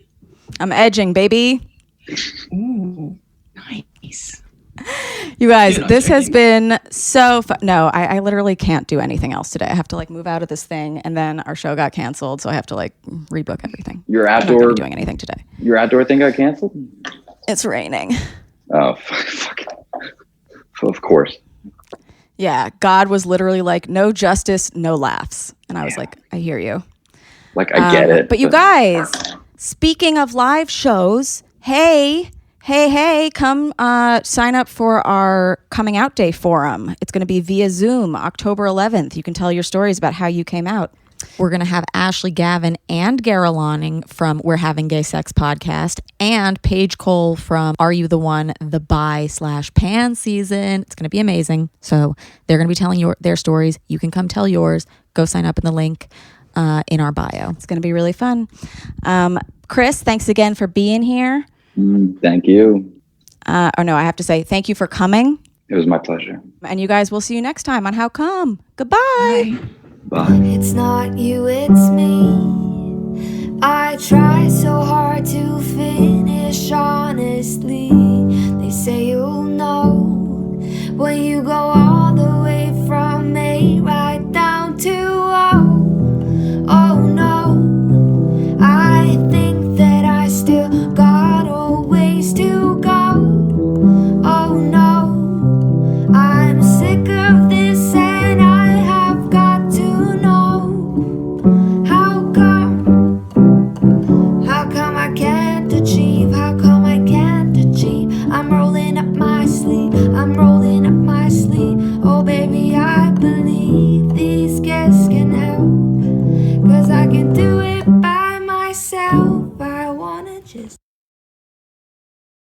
I'm edging, baby. Ooh, nice. You guys, this has been so fun. No, I literally can't do anything else today. I have to like move out of this thing, and then our show got canceled, so I have to like rebook everything. Your outdoor, I'm not gonna be doing anything today. Your outdoor thing got canceled? It's raining. Oh, fuck. Of course. Yeah, God was literally like, no justice, no laughs. And I was like, I hear you. Like, I get it. But you guys, speaking of live shows, hey, come sign up for our Coming Out Day forum. It's going to be via Zoom, October 11th. You can tell your stories about how you came out. We're going to have Ashley Gavin and GARA LONNING from We're Having Gay Sex podcast, and PAIGE Cole from Are You the One? The Bi/Pan season. It's going to be amazing. So they're going to be telling their stories. You can come tell yours. Go sign up in the link in our bio. It's going to be really fun. Chris, thanks again for being here. Thank you. I have to say thank you for coming. It was my pleasure. And you guys will see you next time on How Come. Goodbye. Bye. It's not you, it's me. I try so hard to finish honestly. They say you'll know when you go